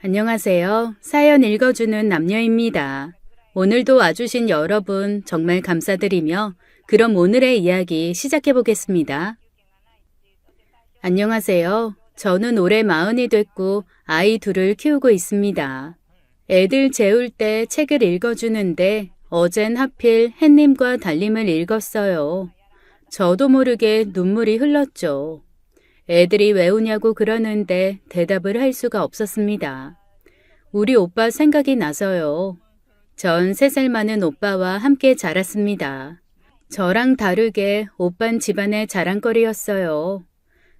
안녕하세요. 사연 읽어주는 남녀입니다. 오늘도 와주신 여러분 정말 감사드리며 그럼 오늘의 이야기 시작해 보겠습니다. 안녕하세요. 저는 올해 40이 됐고 아이 둘을 키우고 있습니다. 애들 재울 때 책을 읽어주는데 어젠 하필 햇님과 달님을 읽었어요. 저도 모르게 눈물이 흘렀죠. 애들이 왜 우냐고 그러는데 대답을 할 수가 없었습니다. 우리 오빠 생각이 나서요. 전 3살 많은 오빠와 함께 자랐습니다. 저랑 다르게 오빤 집안의 자랑거리였어요.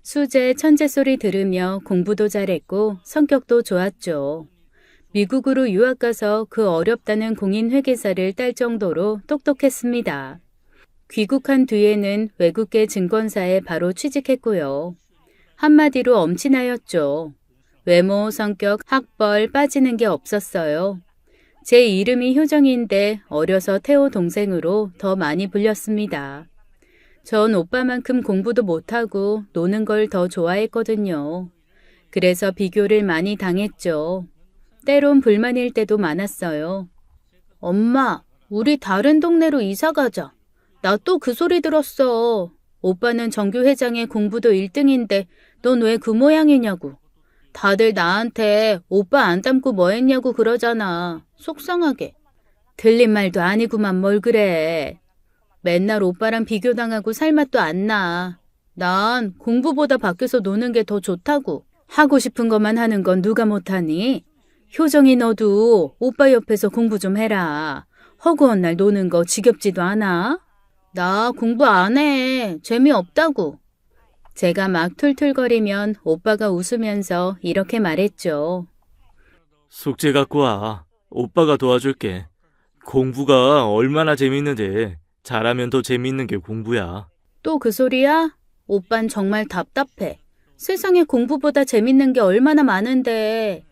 수제 천재 소리 들으며 공부도 잘했고 성격도 좋았죠. 미국으로 유학 가서 그 어렵다는 공인회계사를 딸 정도로 똑똑했습니다. 귀국한 뒤에는 외국계 증권사에 바로 취직했고요. 한마디로 엄친아였죠. 외모, 성격, 학벌 빠지는 게 없었어요. 제 이름이 효정인데 어려서 태호 동생으로 더 많이 불렸습니다. 전 오빠만큼 공부도 못하고 노는 걸 더 좋아했거든요. 그래서 비교를 많이 당했죠. 때론 불만일 때도 많았어요. 엄마, 우리 다른 동네로 이사 가자. 나 또 그 소리 들었어. 오빠는 정교회장의 공부도 1등인데 넌 왜 그 모양이냐고. 다들 나한테 오빠 안 닮고 뭐 했냐고 그러잖아. 속상하게. 들린 말도 아니구만 뭘 그래. 맨날 오빠랑 비교당하고 살맛도 안 나. 난 공부보다 밖에서 노는 게 더 좋다고. 하고 싶은 것만 하는 건 누가 못하니? 효정이 너도 오빠 옆에서 공부 좀 해라. 허구한 날 노는 거 지겹지도 않아? 나 공부 안 해. 재미없다고. 제가 막 툴툴거리면 오빠가 웃으면서 이렇게 말했죠. 숙제 갖고 와. 오빠가 도와줄게. 공부가 얼마나 재밌는데 잘하면 더 재밌는 게 공부야. 또 그 소리야? 오빤 정말 답답해. 세상에 공부보다 재밌는 게 얼마나 많은데.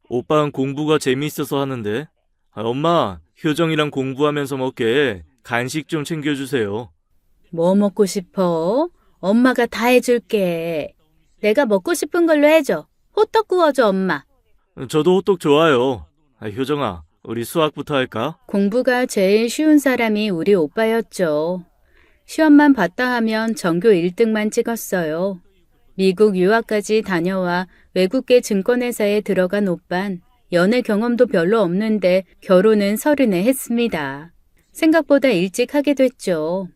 오빠는 공부가 재밌어서 하는데. 엄마, 효정이랑 공부하면서 먹게 간식 좀 챙겨주세요. 뭐 먹고 싶어? 엄마가 다 해줄게. 내가 먹고 싶은 걸로 해줘. 호떡 구워줘, 엄마. 저도 호떡 좋아요. 효정아, 우리 수학부터 할까? 공부가 제일 쉬운 사람이 우리 오빠였죠. 시험만 봤다 하면 전교 1등만 찍었어요. 미국 유학까지 다녀와 외국계 증권회사에 들어간 오빤 연애 경험도 별로 없는데 결혼은 30에 했습니다. 생각보다 일찍 하게 됐죠.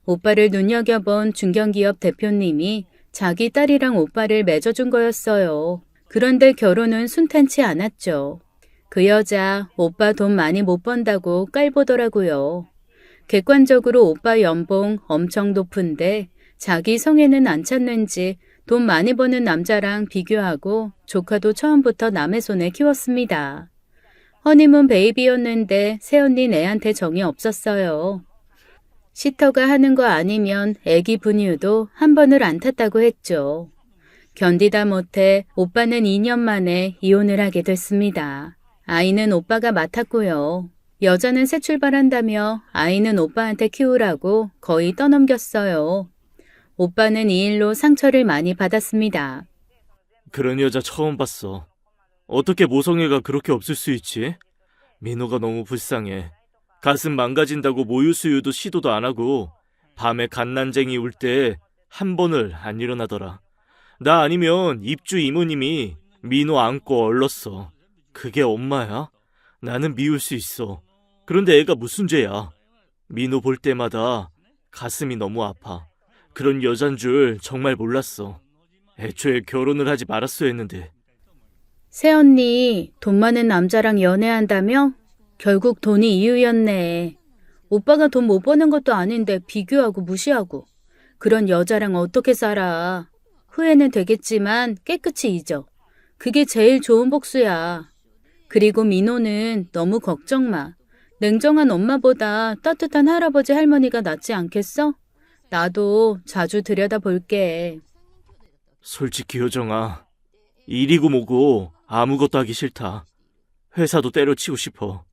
오빠를 눈여겨본 중견기업 대표님이 자기 딸이랑 오빠를 맺어준 거였어요. 그런데 결혼은 순탄치 않았죠. 그 여자 오빠 돈 많이 못 번다고 깔보더라고요. 객관적으로 오빠 연봉 엄청 높은데 자기 성에는 안 찼는지 돈 많이 버는 남자랑 비교하고 조카도 처음부터 남의 손에 키웠습니다. 허니문 베이비였는데 새언니 애한테 정이 없었어요. 시터가 하는 거 아니면 애기 분유도 한 번을 안 탔다고 했죠. 견디다 못해 오빠는 2년 만에 이혼을 하게 됐습니다. 아이는 오빠가 맡았고요. 여자는 새 출발한다며 아이는 오빠한테 키우라고 거의 떠넘겼어요. 오빠는 이 일로 상처를 많이 받았습니다. 그런 여자 처음 봤어. 어떻게 모성애가 그렇게 없을 수 있지? 민호가 너무 불쌍해. 가슴 망가진다고 모유수유도 시도도 안 하고 밤에 갓난쟁이 울 때 한 번을 안 일어나더라. 나 아니면 입주 이모님이 민호 안고 얼렀어. 그게 엄마야? 나는 미울 수 있어. 그런데 애가 무슨 죄야? 민호 볼 때마다 가슴이 너무 아파. 그런 여잔 줄 정말 몰랐어. 애초에 결혼을 하지 말았어야 했는데. 새언니 돈 많은 남자랑 연애한다며? 결국 돈이 이유였네. 오빠가 돈 못 버는 것도 아닌데 비교하고 무시하고. 그런 여자랑 어떻게 살아. 후회는 되겠지만 깨끗이 잊어. 그게 제일 좋은 복수야. 그리고 민호는 너무 걱정 마. 냉정한 엄마보다 따뜻한 할아버지 할머니가 낫지 않겠어? 나도 자주 들여다볼게. 솔직히 효정아, 일이고 뭐고 아무것도 하기 싫다. 회사도 때려치고 싶어.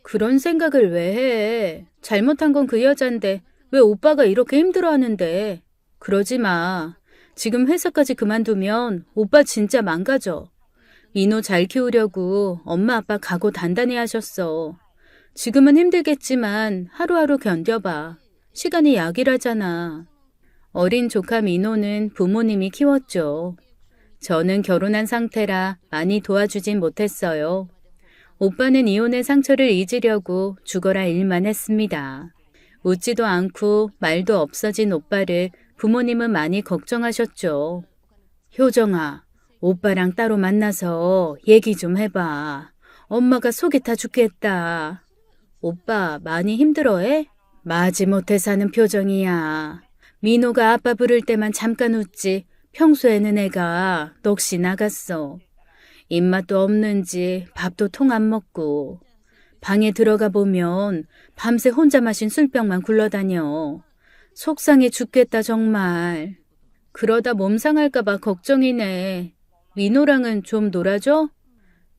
그런 생각을 왜 해? 잘못한 건 그 여잔데 왜 오빠가 이렇게 힘들어하는데. 그러지 마. 지금 회사까지 그만두면 오빠 진짜 망가져. 민호 잘 키우려고 엄마 아빠 각오 단단히 하셨어. 지금은 힘들겠지만 하루하루 견뎌봐. 시간이 약이라잖아. 어린 조카 민호는 부모님이 키웠죠. 저는 결혼한 상태라 많이 도와주진 못했어요. 오빠는 이혼의 상처를 잊으려고 죽어라 일만 했습니다. 웃지도 않고 말도 없어진 오빠를 부모님은 많이 걱정하셨죠. 효정아, 오빠랑 따로 만나서 얘기 좀 해봐. 엄마가 속이 타 죽겠다. 오빠 많이 힘들어해? 마지못해 사는 표정이야. 민호가 아빠 부를 때만 잠깐 웃지 평소에는 애가 넋이 나갔어. 입맛도 없는지 밥도 통 안 먹고 방에 들어가 보면 밤새 혼자 마신 술병만 굴러다녀. 속상해 죽겠다 정말. 그러다 몸 상할까 봐 걱정이네. 민호랑은 좀 놀아줘?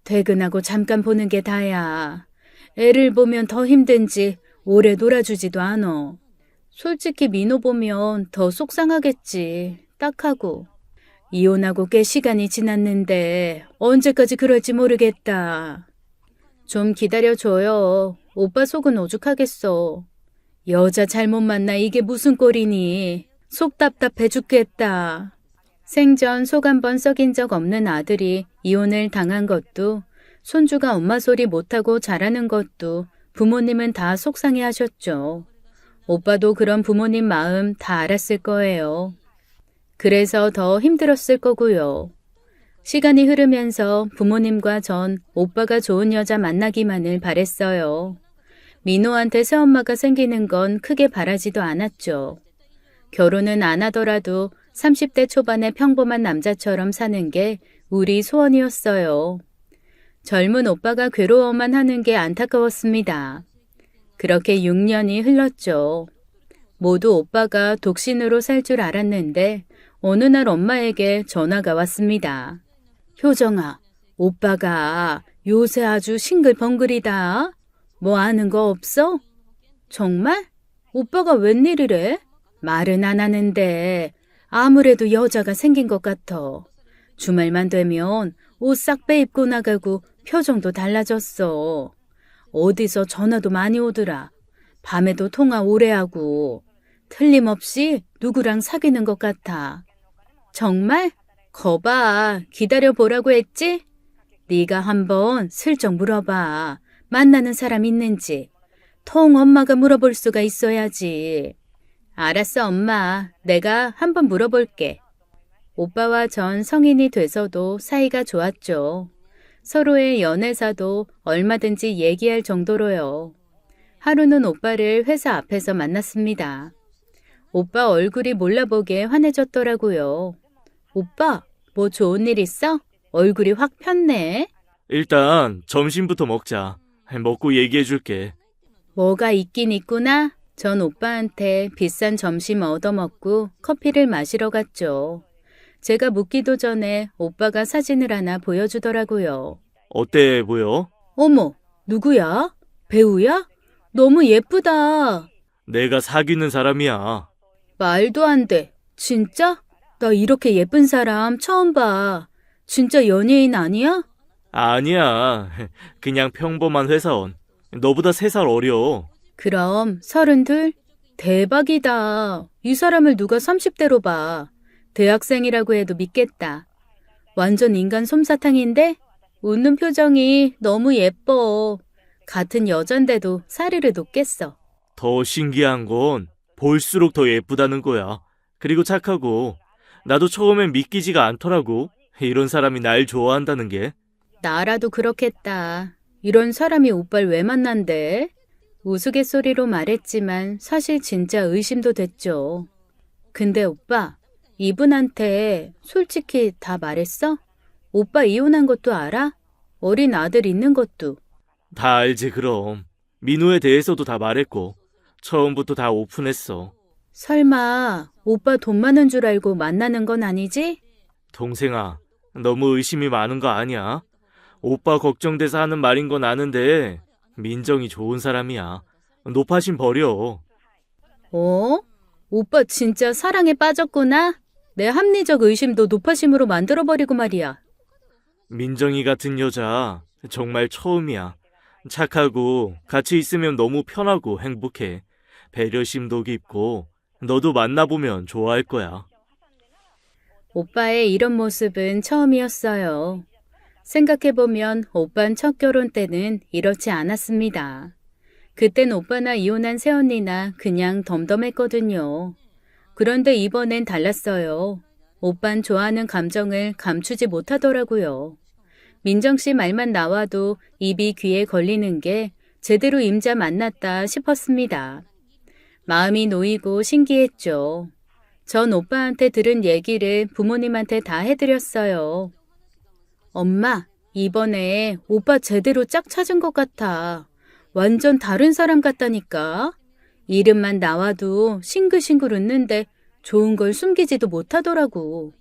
퇴근하고 잠깐 보는 게 다야. 애를 보면 더 힘든지 오래 놀아주지도 않어. 솔직히 민호 보면 더 속상하겠지. 딱하고. 이혼하고 꽤 시간이 지났는데 언제까지 그럴지 모르겠다. 좀 기다려줘요. 오빠 속은 오죽하겠어. 여자 잘못 만나 이게 무슨 꼴이니. 속 답답해 죽겠다. 생전 속 한 번 썩인 적 없는 아들이 이혼을 당한 것도 손주가 엄마 소리 못하고 자라는 것도 부모님은 다 속상해 하셨죠. 오빠도 그런 부모님 마음 다 알았을 거예요. 그래서 더 힘들었을 거고요. 시간이 흐르면서 부모님과 전 오빠가 좋은 여자 만나기만을 바랬어요. 민호한테 새엄마가 생기는 건 크게 바라지도 않았죠. 결혼은 안 하더라도 30대 초반의 평범한 남자처럼 사는 게 우리 소원이었어요. 젊은 오빠가 괴로워만 하는 게 안타까웠습니다. 그렇게 6년이 흘렀죠. 모두 오빠가 독신으로 살 줄 알았는데 어느 날 엄마에게 전화가 왔습니다. 효정아, 오빠가 요새 아주 싱글벙글이다. 뭐 아는 거 없어? 정말? 오빠가 웬일이래? 말은 안 하는데 아무래도 여자가 생긴 것 같아. 주말만 되면 옷 싹 빼입고 나가고 표정도 달라졌어. 어디서 전화도 많이 오더라. 밤에도 통화 오래 하고. 틀림없이 누구랑 사귀는 것 같아. 정말? 거봐. 기다려보라고 했지? 네가 한번 슬쩍 물어봐. 만나는 사람 있는지. 통 엄마가 물어볼 수가 있어야지. 알았어, 엄마. 내가 한번 물어볼게. 오빠와 전 성인이 돼서도 사이가 좋았죠. 서로의 연애사도 얼마든지 얘기할 정도로요. 하루는 오빠를 회사 앞에서 만났습니다. 오빠 얼굴이 몰라보게 환해졌더라고요. 오빠, 뭐 좋은 일 있어? 얼굴이 확 폈네. 일단 점심부터 먹자. 먹고 얘기해줄게. 뭐가 있긴 있구나. 전 오빠한테 비싼 점심 얻어먹고 커피를 마시러 갔죠. 제가 묻기도 전에 오빠가 사진을 하나 보여주더라고요. 어때 보여? 어머, 누구야? 배우야? 너무 예쁘다. 내가 사귀는 사람이야. 말도 안 돼. 진짜? 나 이렇게 예쁜 사람 처음 봐. 진짜 연예인 아니야? 아니야. 그냥 평범한 회사원. 너보다 3살 어려. 그럼 32? 대박이다. 이 사람을 누가 30대로 봐. 대학생이라고 해도 믿겠다. 완전 인간 솜사탕인데? 웃는 표정이 너무 예뻐. 같은 여잔데도 사리를 돋겠어. 더 신기한 건 볼수록 더 예쁘다는 거야. 그리고 착하고. 나도 처음엔 믿기지가 않더라고. 이런 사람이 날 좋아한다는 게. 나라도 그렇겠다. 이런 사람이 오빠를 왜 만난대? 우스갯소리로 말했지만 사실 진짜 의심도 됐죠. 근데 오빠, 이분한테 솔직히 다 말했어? 오빠 이혼한 것도 알아? 어린 아들 있는 것도. 다 알지 그럼. 민호에 대해서도 다 말했고. 처음부터 다 오픈했어. 설마 오빠 돈 많은 줄 알고 만나는 건 아니지? 동생아, 너무 의심이 많은 거 아니야? 오빠 걱정돼서 하는 말인 건 아는데 민정이 좋은 사람이야. 노파심 버려. 어? 오빠 진짜 사랑에 빠졌구나? 내 합리적 의심도 노파심으로 만들어버리고 말이야. 민정이 같은 여자 정말 처음이야. 착하고 같이 있으면 너무 편하고 행복해. 배려심도 깊고 너도 만나보면 좋아할 거야. 오빠의 이런 모습은 처음이었어요. 생각해보면 오빤 첫 결혼 때는 이렇지 않았습니다. 그땐 오빠나 이혼한 새언니나 그냥 덤덤했거든요. 그런데 이번엔 달랐어요. 오빤 좋아하는 감정을 감추지 못하더라고요. 민정 씨 말만 나와도 입이 귀에 걸리는 게 제대로 임자 만났다 싶었습니다. 마음이 놓이고 신기했죠. 전 오빠한테 들은 얘기를 부모님한테 다 해드렸어요. 엄마, 이번에 오빠 제대로 짝 찾은 것 같아. 완전 다른 사람 같다니까. 이름만 나와도 싱글싱글 웃는데 좋은 걸 숨기지도 못하더라고.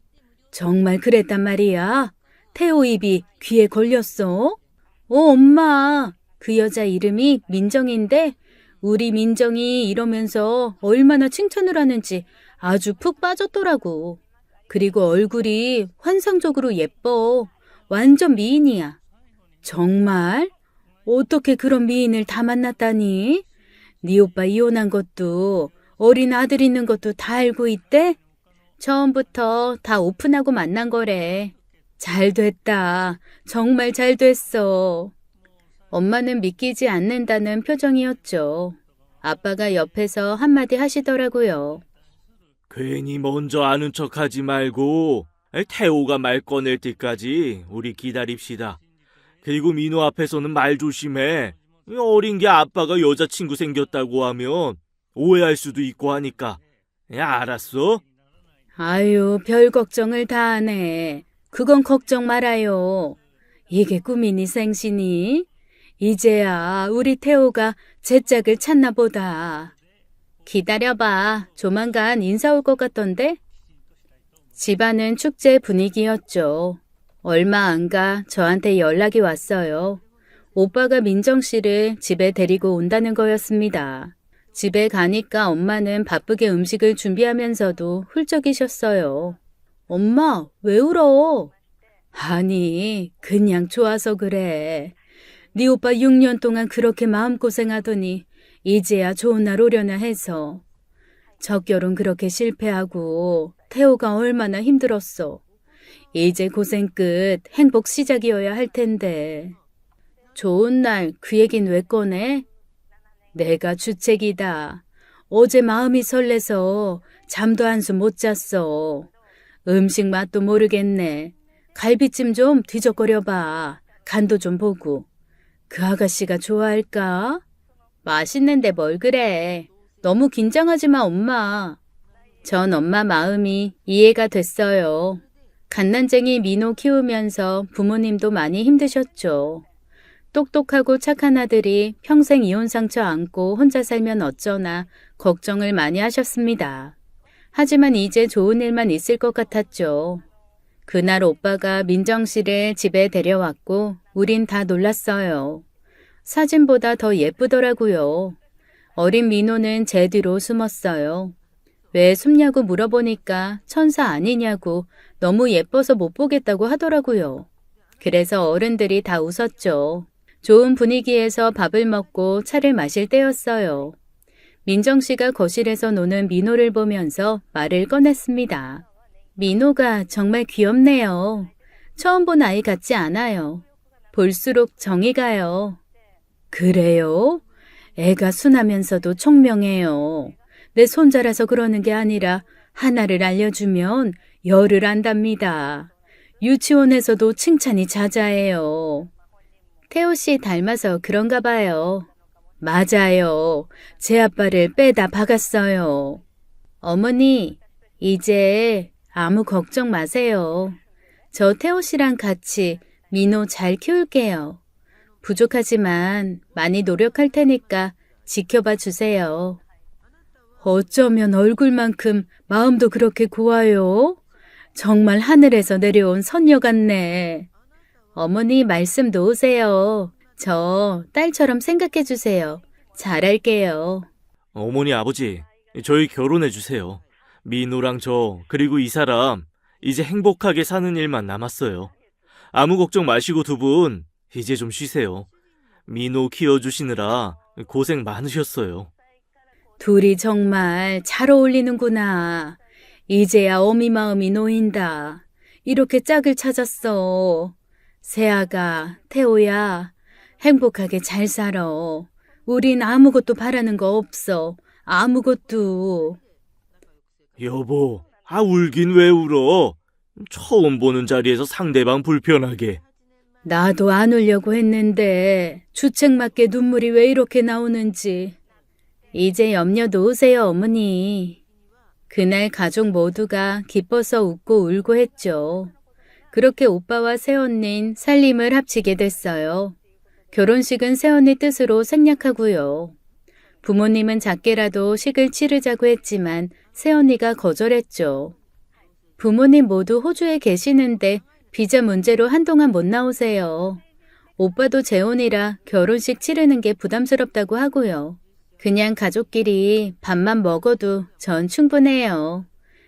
정말 그랬단 말이야. 태호 입이 귀에 걸렸어? 엄마. 그 여자 이름이 민정인데 우리 민정이 이러면서 얼마나 칭찬을 하는지 아주 푹 빠졌더라고. 그리고 얼굴이 환상적으로 예뻐. 완전 미인이야. 정말? 어떻게 그런 미인을 다 만났다니? 네 오빠 이혼한 것도 어린 아들 있는 것도 다 알고 있대? 처음부터 다 오픈하고 만난 거래. 잘 됐다. 정말 잘 됐어. 엄마는 믿기지 않는다는 표정이었죠. 아빠가 옆에서 한마디 하시더라고요. 괜히 먼저 아는 척하지 말고 태호가 말 꺼낼 때까지 우리 기다립시다. 그리고 민호 앞에서는 말 조심해. 어린 게 아빠가 여자친구 생겼다고 하면 오해할 수도 있고 하니까. 알았어? 아유, 별 걱정을 다 하네. 그건 걱정 말아요. 이게 꿈이니 생시니? 이제야 우리 태호가 제 짝을 찾나 보다. 기다려봐. 조만간 인사 올 것 같던데? 집안은 축제 분위기였죠. 얼마 안 가 저한테 연락이 왔어요. 오빠가 민정 씨를 집에 데리고 온다는 거였습니다. 집에 가니까 엄마는 바쁘게 음식을 준비하면서도 훌쩍이셨어요. 엄마, 왜 울어? 아니, 그냥 좋아서 그래. 네 오빠 6년 동안 그렇게 마음고생하더니 이제야 좋은 날 오려나 해서. 첫 결혼 그렇게 실패하고 태호가 얼마나 힘들었어. 이제 고생 끝 행복 시작이어야 할 텐데. 좋은 날 그 얘긴 왜 꺼내? 내가 주책이다. 어제 마음이 설레서 잠도 한숨 못 잤어. 음식 맛도 모르겠네. 갈비찜 좀 뒤적거려봐. 간도 좀 보고. 그 아가씨가 좋아할까? 맛있는데 뭘 그래. 너무 긴장하지 마, 엄마. 전 엄마 마음이 이해가 됐어요. 갓난쟁이 민호 키우면서 부모님도 많이 힘드셨죠. 똑똑하고 착한 아들이 평생 이혼 상처 안고 혼자 살면 어쩌나 걱정을 많이 하셨습니다. 하지만 이제 좋은 일만 있을 것 같았죠. 그날 오빠가 민정 씨를 집에 데려왔고 우린 다 놀랐어요. 사진보다 더 예쁘더라고요. 어린 민호는 제 뒤로 숨었어요. 왜 숨냐고 물어보니까 천사 아니냐고 너무 예뻐서 못 보겠다고 하더라고요. 그래서 어른들이 다 웃었죠. 좋은 분위기에서 밥을 먹고 차를 마실 때였어요. 민정 씨가 거실에서 노는 민호를 보면서 말을 꺼냈습니다. 민호가 정말 귀엽네요. 처음 본 아이 같지 않아요. 볼수록 정이 가요. 그래요? 애가 순하면서도 총명해요. 내 손자라서 그러는 게 아니라 하나를 알려주면 열을 안답니다. 유치원에서도 칭찬이 자자해요. 태호 씨 닮아서 그런가 봐요. 맞아요. 제 아빠를 빼다 박았어요. 어머니, 이제 아무 걱정 마세요. 저 태호 씨랑 같이 민호 잘 키울게요. 부족하지만 많이 노력할 테니까 지켜봐 주세요. 어쩌면 얼굴만큼 마음도 그렇게 고와요? 정말 하늘에서 내려온 선녀 같네. 어머니 말씀 놓으세요. 저 딸처럼 생각해 주세요. 잘할게요. 어머니, 아버지, 저희 결혼해 주세요. 민호랑 저, 그리고 이 사람, 이제 행복하게 사는 일만 남았어요. 아무 걱정 마시고 두 분, 이제 좀 쉬세요. 민호 키워주시느라 고생 많으셨어요. 둘이 정말 잘 어울리는구나. 이제야 어미 마음이 놓인다. 이렇게 짝을 찾았어. 세아가, 태호야, 행복하게 잘 살아. 우린 아무것도 바라는 거 없어. 아무것도. 여보, 울긴 왜 울어? 처음 보는 자리에서 상대방 불편하게. 나도 안 울려고 했는데 주책맞게 눈물이 왜 이렇게 나오는지. 이제 염려 놓으세요, 어머니. 그날 가족 모두가 기뻐서 웃고 울고 했죠. 그렇게 오빠와 새언니는 살림을 합치게 됐어요. 결혼식은 새언니 뜻으로 생략하고요. 부모님은 작게라도 식을 치르자고 했지만 새언니가 거절했죠. 부모님 모두 호주에 계시는데 비자 문제로 한동안 못 나오세요. 오빠도 재혼이라 결혼식 치르는 게 부담스럽다고 하고요. 그냥 가족끼리 밥만 먹어도 전 충분해요.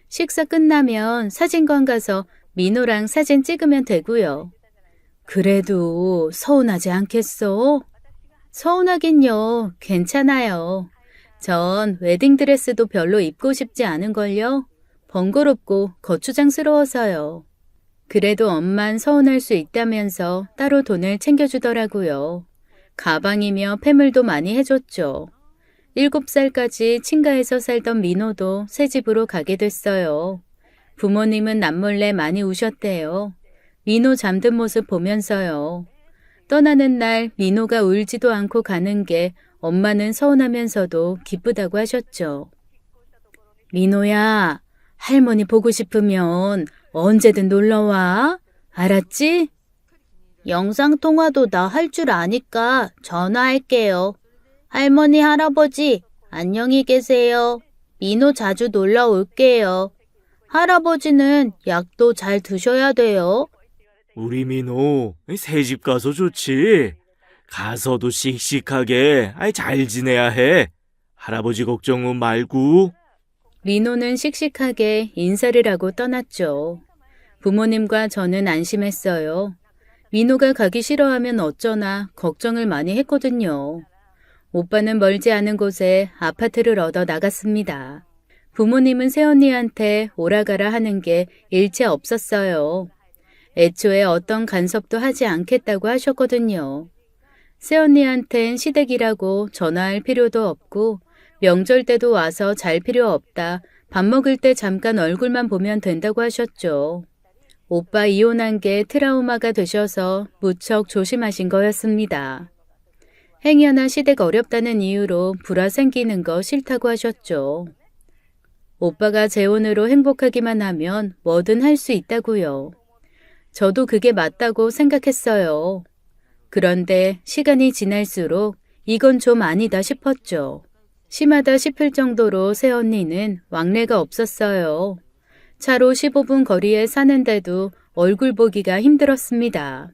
식사 끝나면 사진관 가서 민호랑 사진 찍으면 되고요. 그래도 서운하지 않겠어? 서운하긴요. 괜찮아요. 전 웨딩드레스도 별로 입고 싶지 않은걸요. 번거롭고 거추장스러워서요. 그래도 엄만 서운할 수 있다면서 따로 돈을 챙겨주더라고요. 가방이며 폐물도 많이 해줬죠. 7살까지 친가에서 살던 민호도 새 집으로 가게 됐어요. 부모님은 남몰래 많이 우셨대요. 민호 잠든 모습 보면서요. 떠나는 날 민호가 울지도 않고 가는 게 엄마는 서운하면서도 기쁘다고 하셨죠. 민호야, 할머니 보고 싶으면 언제든 놀러와. 알았지? 영상통화도 나 할 줄 아니까 전화할게요. 할머니, 할아버지, 안녕히 계세요. 민호 자주 놀러 올게요. 할아버지는 약도 잘 드셔야 돼요. 우리 민호, 새 집 가서 좋지? 가서도 씩씩하게 잘 지내야 해. 할아버지 걱정은 말고. 민호는 씩씩하게 인사를 하고 떠났죠. 부모님과 저는 안심했어요. 민호가 가기 싫어하면 어쩌나 걱정을 많이 했거든요. 오빠는 멀지 않은 곳에 아파트를 얻어 나갔습니다. 부모님은 새언니한테 오라가라 하는 게 일체 없었어요. 애초에 어떤 간섭도 하지 않겠다고 하셨거든요. 새언니한텐 시댁이라고 전화할 필요도 없고 명절 때도 와서 잘 필요 없다. 밥 먹을 때 잠깐 얼굴만 보면 된다고 하셨죠. 오빠 이혼한 게 트라우마가 되셔서 무척 조심하신 거였습니다. 행여나 시댁 어렵다는 이유로 불화 생기는 거 싫다고 하셨죠. 오빠가 재혼으로 행복하기만 하면 뭐든 할 수 있다고요. 저도 그게 맞다고 생각했어요. 그런데 시간이 지날수록 이건 좀 아니다 싶었죠. 심하다 싶을 정도로 새언니는 왕래가 없었어요. 차로 15분 거리에 사는데도 얼굴 보기가 힘들었습니다.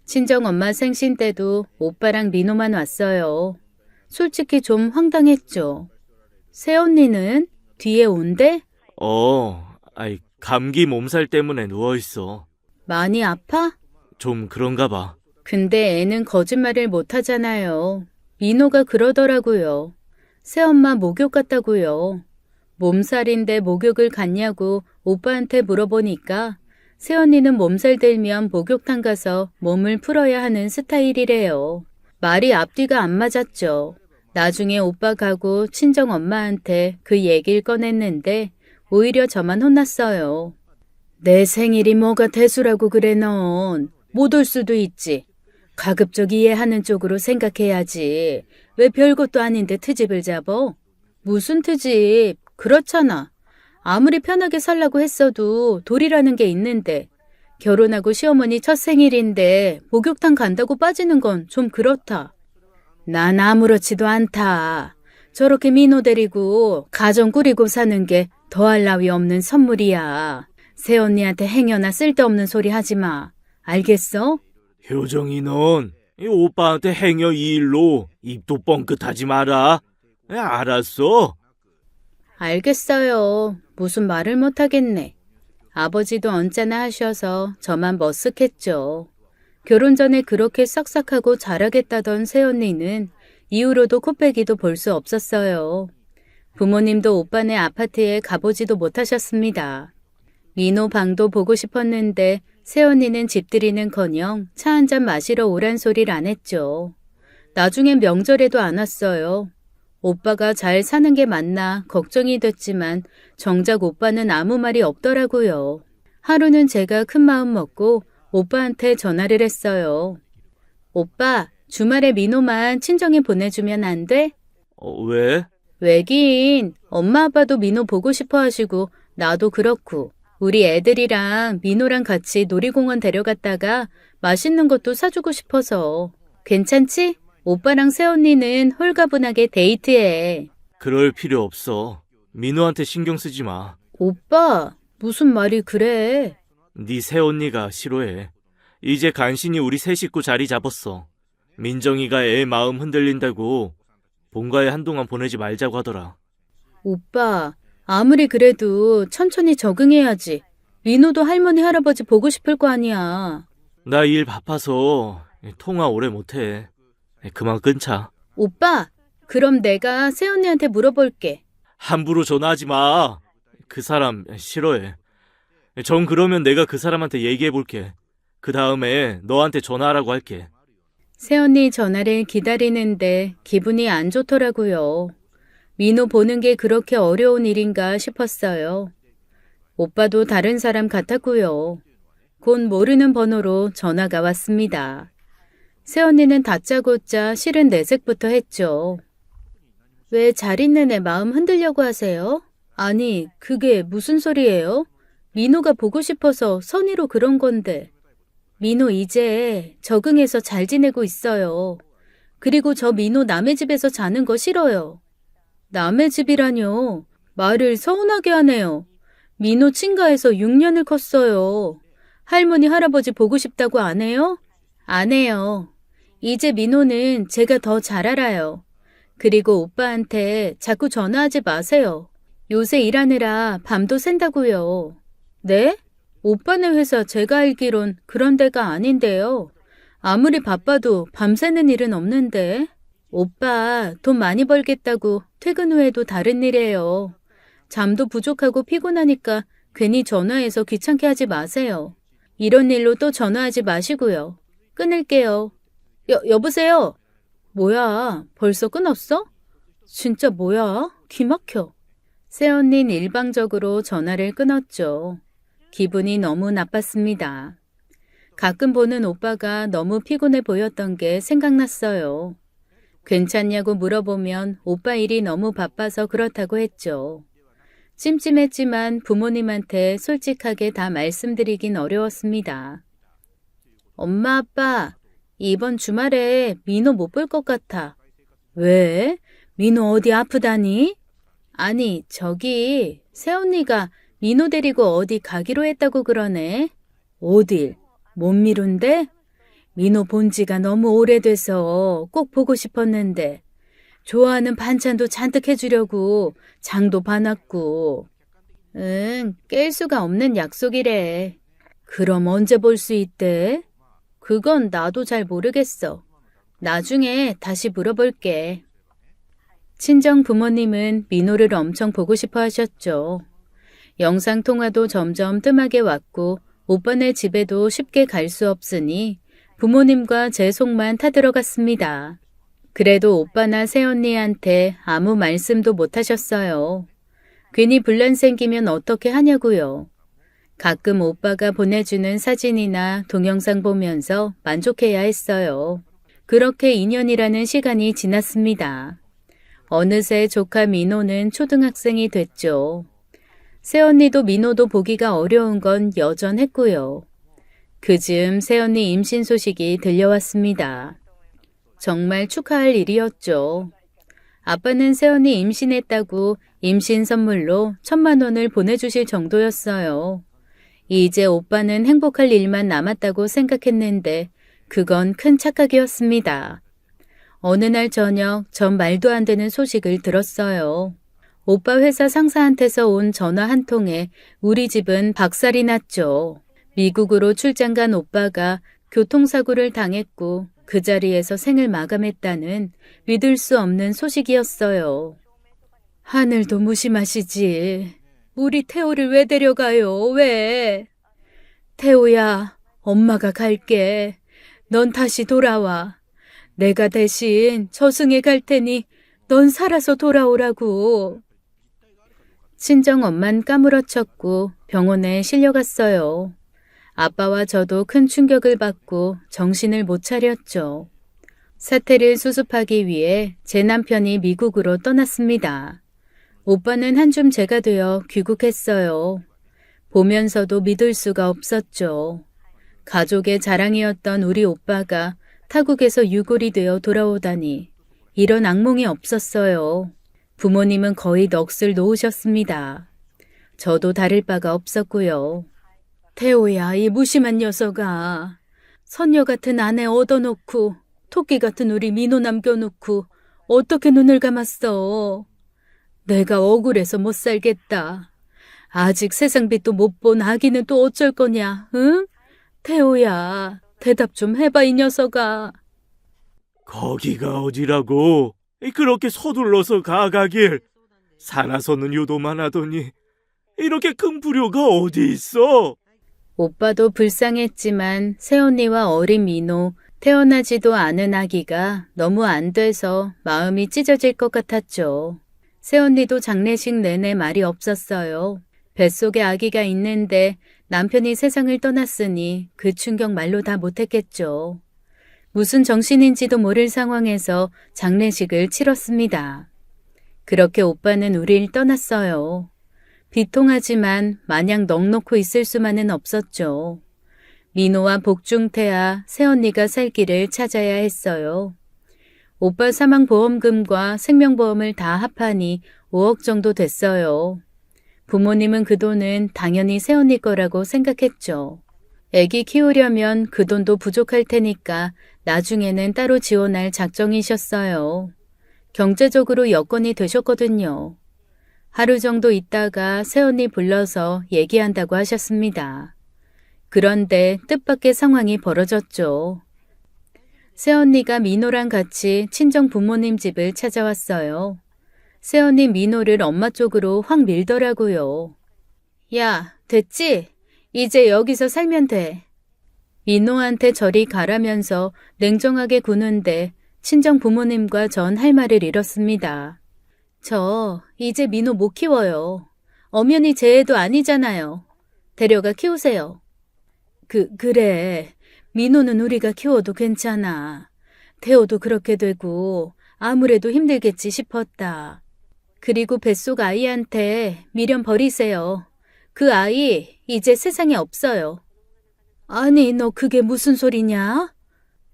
친정엄마 생신 때도 오빠랑 민호만 왔어요. 솔직히 좀 황당했죠. 새언니는 뒤에 온대? 감기 몸살 때문에 누워있어. 많이 아파? 좀 그런가 봐. 근데 애는 거짓말을 못하잖아요. 민호가 그러더라고요. 새엄마 목욕 갔다고요. 몸살인데 목욕을 갔냐고 오빠한테 물어보니까 새언니는 몸살 들면 목욕탕 가서 몸을 풀어야 하는 스타일이래요. 말이 앞뒤가 안 맞았죠. 나중에 오빠 가고 친정엄마한테 그 얘기를 꺼냈는데 오히려 저만 혼났어요. 내 생일이 뭐가 대수라고 그래 넌. 못 올 수도 있지. 가급적 이해하는 쪽으로 생각해야지. 왜 별것도 아닌데 트집을 잡어? 무슨 트집? 그렇잖아. 아무리 편하게 살라고 했어도 돌이라는 게 있는데 결혼하고 시어머니 첫 생일인데 목욕탕 간다고 빠지는 건 좀 그렇다. 난 아무렇지도 않다. 저렇게 민호 데리고 가정 꾸리고 사는 게 더할 나위 없는 선물이야. 새언니한테 행여나 쓸데없는 소리 하지 마. 알겠어? 효정이 넌 이 오빠한테 행여 이 일로 입도 뻥끗하지 마라. 알았어? 알겠어요. 무슨 말을 못하겠네. 아버지도 언짢아 하셔서 저만 머쓱했죠. 결혼 전에 그렇게 싹싹하고 잘하겠다던 새언니는 이후로도 코빼기도 볼 수 없었어요. 부모님도 오빠네 아파트에 가보지도 못하셨습니다. 민호 방도 보고 싶었는데 새언니는 집들이는커녕 차 한잔 마시러 오란 소리를 안 했죠. 나중엔 명절에도 안 왔어요. 오빠가 잘 사는 게 맞나 걱정이 됐지만 정작 오빠는 아무 말이 없더라고요. 하루는 제가 큰 마음 먹고 오빠한테 전화를 했어요. 오빠, 주말에 민호만 친정에 보내주면 안 돼? 왜? 왜긴 엄마 아빠도 민호 보고 싶어 하시고 나도 그렇고 우리 애들이랑 민호랑 같이 놀이공원 데려갔다가 맛있는 것도 사주고 싶어서. 괜찮지? 오빠랑 새언니는 홀가분하게 데이트해. 그럴 필요 없어. 민호한테 신경 쓰지 마. 오빠, 무슨 말이 그래? 네 새언니가 싫어해. 이제 간신히 우리 세 식구 자리 잡았어. 민정이가 애 마음 흔들린다고 본가에 한동안 보내지 말자고 하더라. 오빠, 아무리 그래도 천천히 적응해야지. 민호도 할머니 할아버지 보고 싶을 거 아니야. 나 일 바빠서 통화 오래 못해. 그만 끊자. 오빠, 그럼 내가 새언니한테 물어볼게. 함부로 전화하지 마. 그 사람 싫어해. 정 그러면 내가 그 사람한테 얘기해볼게. 그 다음에 너한테 전화하라고 할게. 새언니 전화를 기다리는데 기분이 안 좋더라고요. 민호 보는 게 그렇게 어려운 일인가 싶었어요. 오빠도 다른 사람 같았고요. 곧 모르는 번호로 전화가 왔습니다. 새언니는 다짜고짜 싫은 내색부터 했죠. 왜 잘 있는 애 마음 흔들려고 하세요? 아니, 그게 무슨 소리예요? 민호가 보고 싶어서 선의로 그런 건데. 민호 이제 적응해서 잘 지내고 있어요. 그리고 저 민호 남의 집에서 자는 거 싫어요. 남의 집이라뇨. 말을 서운하게 하네요. 민호 친가에서 6년을 컸어요. 할머니 할아버지 보고 싶다고 안 해요? 안 해요. 이제 민호는 제가 더 잘 알아요. 그리고 오빠한테 자꾸 전화하지 마세요. 요새 일하느라 밤도 샌다고요. 네? 오빠네 회사 제가 알기론 그런 데가 아닌데요. 아무리 바빠도 밤새는 일은 없는데. 오빠 돈 많이 벌겠다고 퇴근 후에도 다른 일해요. 잠도 부족하고 피곤하니까 괜히 전화해서 귀찮게 하지 마세요. 이런 일로 또 전화하지 마시고요. 끊을게요. 여보세요? 뭐야, 벌써 끊었어? 진짜 뭐야? 귀 막혀. 새언니는 일방적으로 전화를 끊었죠. 기분이 너무 나빴습니다. 가끔 보는 오빠가 너무 피곤해 보였던 게 생각났어요. 괜찮냐고 물어보면 오빠 일이 너무 바빠서 그렇다고 했죠. 찜찜했지만 부모님한테 솔직하게 다 말씀드리긴 어려웠습니다. 엄마, 아빠, 이번 주말에 민호 못 볼 것 같아. 왜? 민호 어디 아프다니? 아니, 저기 새언니가 민호 데리고 어디 가기로 했다고 그러네. 어딜? 못 미룬데? 민호 본 지가 너무 오래돼서 꼭 보고 싶었는데 좋아하는 반찬도 잔뜩 해주려고 장도 봐놨고. 응, 깰 수가 없는 약속이래. 그럼 언제 볼 수 있대? 그건 나도 잘 모르겠어. 나중에 다시 물어볼게. 친정 부모님은 민호를 엄청 보고 싶어 하셨죠. 영상통화도 점점 뜸하게 왔고 오빠네 집에도 쉽게 갈 수 없으니 부모님과 제 속만 타들어갔습니다. 그래도 오빠나 새언니한테 아무 말씀도 못 하셨어요. 괜히 분란 생기면 어떻게 하냐고요. 가끔 오빠가 보내주는 사진이나 동영상 보면서 만족해야 했어요. 그렇게 2년이라는 시간이 지났습니다. 어느새 조카 민호는 초등학생이 됐죠. 새언니도 민호도 보기가 어려운 건 여전했고요. 그즈음 새언니 임신 소식이 들려왔습니다. 정말 축하할 일이었죠. 아빠는 새언니 임신했다고 임신 선물로 1,000만 원을 보내주실 정도였어요. 이제 오빠는 행복할 일만 남았다고 생각했는데 그건 큰 착각이었습니다. 어느 날 저녁 전 말도 안 되는 소식을 들었어요. 오빠 회사 상사한테서 온 전화 한 통에 우리 집은 박살이 났죠. 미국으로 출장 간 오빠가 교통사고를 당했고 그 자리에서 생을 마감했다는 믿을 수 없는 소식이었어요. 하늘도 무심하시지. 우리 태호를 왜 데려가요? 왜? 태호야, 엄마가 갈게. 넌 다시 돌아와. 내가 대신 저승에 갈 테니 넌 살아서 돌아오라고. 친정엄만 까무러쳤고 병원에 실려갔어요. 아빠와 저도 큰 충격을 받고 정신을 못 차렸죠. 사태를 수습하기 위해 제 남편이 미국으로 떠났습니다. 오빠는 한줌 제가 되어 귀국했어요. 보면서도 믿을 수가 없었죠. 가족의 자랑이었던 우리 오빠가 타국에서 유골이 되어 돌아오다니 이런 악몽이 없었어요. 부모님은 거의 넋을 놓으셨습니다. 저도 다를 바가 없었고요. 태호야, 이 무심한 녀석아. 선녀 같은 아내 얻어놓고 토끼 같은 우리 민호 남겨놓고 어떻게 눈을 감았어. 내가 억울해서 못 살겠다. 아직 세상빛도 못 본 아기는 또 어쩔 거냐, 응? 태호야, 대답 좀 해봐, 이 녀석아. 거기가 어디라고? 그렇게 서둘러서 가길. 살아서는 유도만 하더니 이렇게 큰 불효가 어디 있어? 오빠도 불쌍했지만 새언니와 어린 민호, 태어나지도 않은 아기가 너무 안 돼서 마음이 찢어질 것 같았죠. 새언니도 장례식 내내 말이 없었어요. 뱃속에 아기가 있는데 남편이 세상을 떠났으니 그 충격 말로 다 못했겠죠. 무슨 정신인지도 모를 상황에서 장례식을 치렀습니다. 그렇게 오빠는 우릴 떠났어요. 비통하지만 마냥 넋놓고 있을 수만은 없었죠. 민호와 복중태와 새언니가 살 길을 찾아야 했어요. 오빠 사망보험금과 생명보험을 다 합하니 5억 정도 됐어요. 부모님은 그 돈은 당연히 새언니 거라고 생각했죠. 애기 키우려면 그 돈도 부족할 테니까 나중에는 따로 지원할 작정이셨어요. 경제적으로 여건이 되셨거든요. 하루 정도 있다가 새언니 불러서 얘기한다고 하셨습니다. 그런데 뜻밖의 상황이 벌어졌죠. 새언니가 민호랑 같이 친정 부모님 집을 찾아왔어요. 새언니 민호를 엄마 쪽으로 확 밀더라고요. 야, 됐지? 이제 여기서 살면 돼. 민호한테 저리 가라면서 냉정하게 구는데 친정 부모님과 전 할 말을 잃었습니다. 저 이제 민호 못 키워요. 엄연히 제 애도 아니잖아요. 데려가 키우세요. 그래. 민호는 우리가 키워도 괜찮아. 태호도 그렇게 되고 아무래도 힘들겠지 싶었다. 그리고 뱃속 아이한테 미련 버리세요. 그 아이 이제 세상에 없어요. 아니, 너 그게 무슨 소리냐?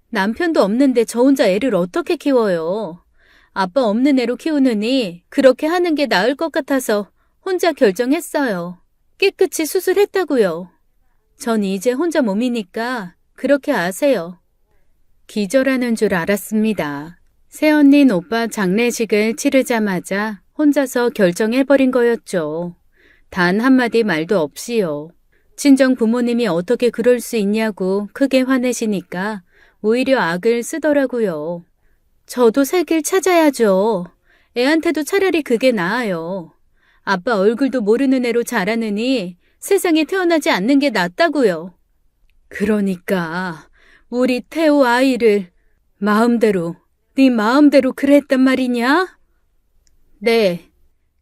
남편도 없는데 저 혼자 애를 어떻게 키워요? 아빠 없는 애로 키우느니 그렇게 하는 게 나을 것 같아서 혼자 결정했어요. 깨끗이 수술했다고요. 전 이제 혼자 몸이니까 그렇게 아세요. 기절하는 줄 알았습니다. 새언닌 오빠 장례식을 치르자마자 혼자서 결정해버린 거였죠. 단 한마디 말도 없이요. 친정 부모님이 어떻게 그럴 수 있냐고 크게 화내시니까 오히려 악을 쓰더라고요. 저도 살 길 찾아야죠. 애한테도 차라리 그게 나아요. 아빠 얼굴도 모르는 애로 자라느니 세상에 태어나지 않는 게 낫다고요. 그러니까 우리 태호 아이를 마음대로, 네 마음대로 그랬단 말이냐? 네.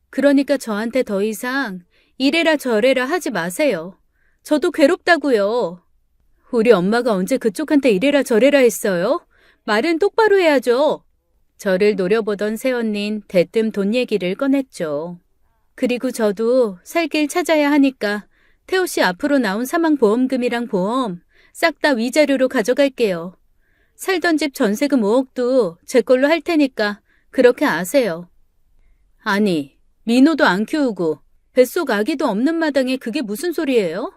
그러니까 저한테 더 이상 이래라 저래라 하지 마세요. 저도 괴롭다고요. 우리 엄마가 언제 그쪽한테 이래라 저래라 했어요? 말은 똑바로 해야죠. 저를 노려보던 새언닌 대뜸 돈 얘기를 꺼냈죠. 그리고 저도 살 길 찾아야 하니까 태호 씨 앞으로 나온 사망보험금이랑 보험 싹 다 위자료로 가져갈게요. 살던 집 전세금 5억도 제 걸로 할 테니까 그렇게 아세요. 아니, 민호도 안 키우고 뱃속 아기도 없는 마당에 그게 무슨 소리예요?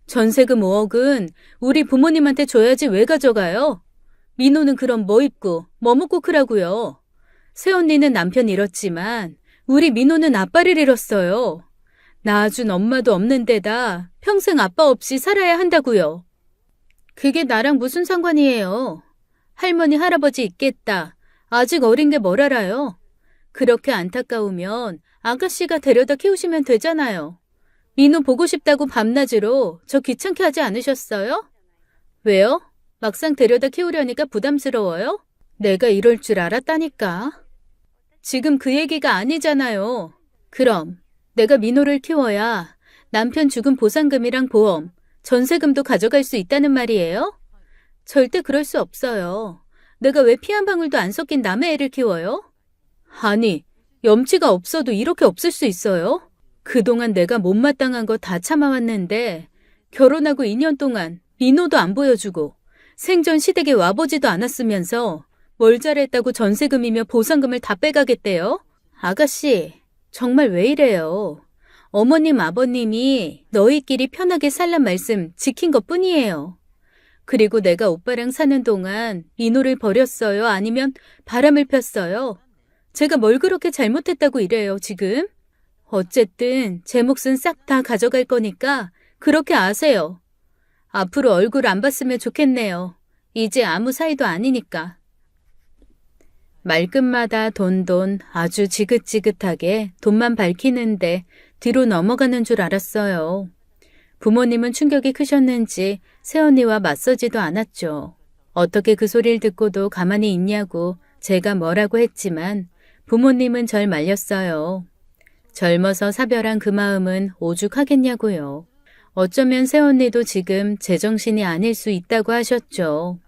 전세금 5억은 우리 부모님한테 줘야지 왜 가져가요? 민호는 그럼 뭐 입고 뭐 먹고 크라고요. 새언니는 남편 잃었지만 우리 민호는 아빠를 잃었어요. 낳아준 엄마도 없는 데다 평생 아빠 없이 살아야 한다고요. 그게 나랑 무슨 상관이에요. 할머니, 할아버지 있겠다. 아직 어린 게 뭘 알아요. 그렇게 안타까우면 아가씨가 데려다 키우시면 되잖아요. 민호 보고 싶다고 밤낮으로 저 귀찮게 하지 않으셨어요? 왜요? 막상 데려다 키우려니까 부담스러워요? 내가 이럴 줄 알았다니까. 지금 그 얘기가 아니잖아요. 그럼 내가 민호를 키워야 남편 죽음 보상금이랑 보험, 전세금도 가져갈 수 있다는 말이에요? 절대 그럴 수 없어요. 내가 왜 피 한 방울도 안 섞인 남의 애를 키워요? 아니, 염치가 없어도 이렇게 없을 수 있어요? 그동안 내가 못마땅한 거 다 참아왔는데 결혼하고 2년 동안 민호도 안 보여주고 생전 시댁에 와보지도 않았으면서 뭘 잘했다고 전세금이며 보상금을 다 빼가겠대요? 아가씨, 정말 왜 이래요? 어머님, 아버님이 너희끼리 편하게 살란 말씀 지킨 것뿐이에요. 그리고 내가 오빠랑 사는 동안 민호를 버렸어요? 아니면 바람을 폈어요? 제가 뭘 그렇게 잘못했다고 이래요, 지금? 어쨌든 제 몫은 싹 다 가져갈 거니까 그렇게 아세요. 앞으로 얼굴 안 봤으면 좋겠네요. 이제 아무 사이도 아니니까. 말끝마다 돈 아주 지긋지긋하게 돈만 밝히는데 뒤로 넘어가는 줄 알았어요. 부모님은 충격이 크셨는지 새언니와 맞서지도 않았죠. 어떻게 그 소리를 듣고도 가만히 있냐고 제가 뭐라고 했지만 부모님은 절 말렸어요. 젊어서 사별한 그 마음은 오죽하겠냐고요. 어쩌면 새언니도 지금 제정신이 아닐 수 있다고 하셨죠.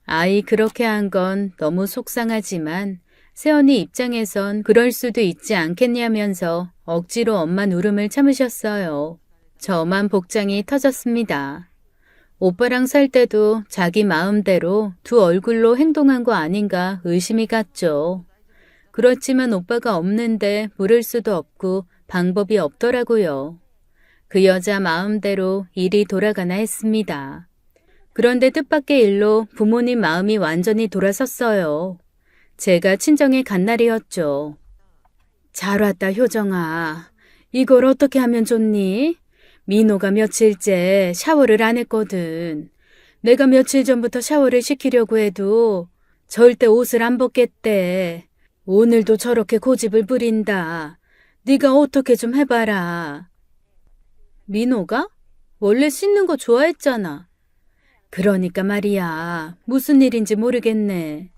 아이 그렇게 한 건 너무 속상하지만 새언니 입장에선 그럴 수도 있지 않겠냐면서 억지로 엄마 울음을 참으셨어요. 저만 복장이 터졌습니다. 오빠랑 살 때도 자기 마음대로 두 얼굴로 행동한 거 아닌가 의심이 갔죠. 그렇지만 오빠가 없는데 물을 수도 없고 방법이 없더라고요. 그 여자 마음대로 일이 돌아가나 했습니다. 그런데 뜻밖의 일로 부모님 마음이 완전히 돌아섰어요. 제가 친정에 간 날이었죠. 잘 왔다 효정아. 이걸 어떻게 하면 좋니? 민호가 며칠째 샤워를 안 했거든. 내가 며칠 전부터 샤워를 시키려고 해도 절대 옷을 안 벗겠대. 오늘도 저렇게 고집을 부린다. 네가 어떻게 좀 해봐라. 민호가? 원래 씻는 거 좋아했잖아. 그러니까 말이야. 무슨 일인지 모르겠네.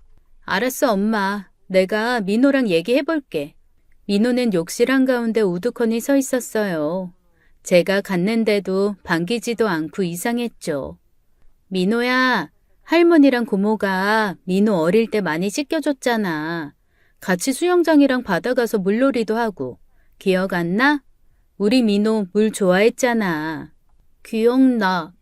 알았어, 엄마. 내가 민호랑 얘기해볼게. 민호는 욕실 한가운데 우두커니 서 있었어요. 제가 갔는데도 반기지도 않고 이상했죠. 민호야, 할머니랑 고모가 민호 어릴 때 많이 씻겨줬잖아. 같이 수영장이랑 바다 가서 물놀이도 하고. 기억 안 나? 우리 민호 물 좋아했잖아. 기억나.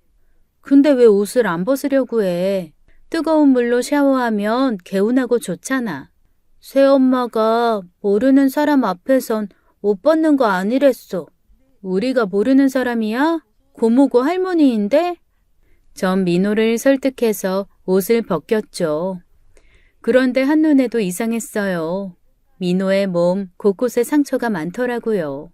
근데 왜 옷을 안 벗으려고 해? 뜨거운 물로 샤워하면 개운하고 좋잖아. 새엄마가 모르는 사람 앞에선 옷 벗는 거 아니랬어. 우리가 모르는 사람이야? 고모고 할머니인데? 전 민호를 설득해서 옷을 벗겼죠. 그런데 한눈에도 이상했어요. 민호의 몸 곳곳에 상처가 많더라고요.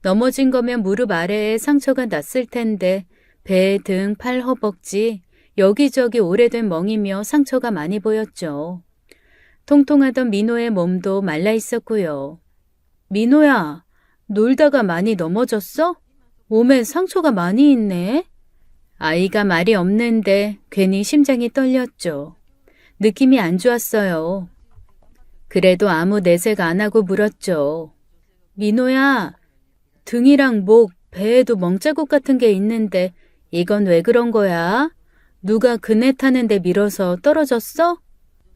넘어진 거면 무릎 아래에 상처가 났을 텐데 배, 등, 팔, 허벅지 여기저기 오래된 멍이며 상처가 많이 보였죠. 통통하던 민호의 몸도 말라 있었고요. 민호야, 놀다가 많이 넘어졌어? 몸에 상처가 많이 있네. 아이가 말이 없는데 괜히 심장이 떨렸죠. 느낌이 안 좋았어요. 그래도 아무 내색 안 하고 물었죠. 민호야, 등이랑 목, 배에도 멍자국 같은 게 있는데 이건 왜 그런 거야? 누가 그네 타는데 밀어서 떨어졌어?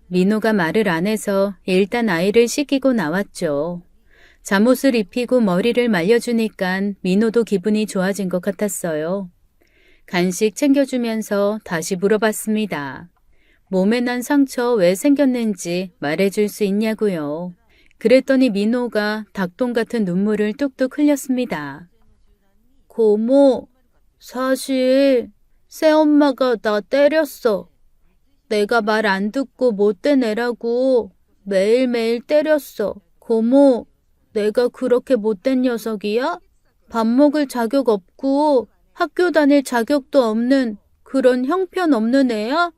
민호가 말을 안 해서 일단 아이를 씻기고 나왔죠. 잠옷을 입히고 머리를 말려주니까 민호도 기분이 좋아진 것 같았어요. 간식 챙겨주면서 다시 물어봤습니다. 몸에 난 상처 왜 생겼는지 말해줄 수 있냐고요. 그랬더니 민호가 닭똥 같은 눈물을 뚝뚝 흘렸습니다. 고모, 사실 새엄마가 나 때렸어. 내가 말 안 듣고 못된 애라고 매일매일 때렸어. 고모, 내가 그렇게 못된 녀석이야? 밥 먹을 자격 없고 학교 다닐 자격도 없는 그런 형편없는 애야?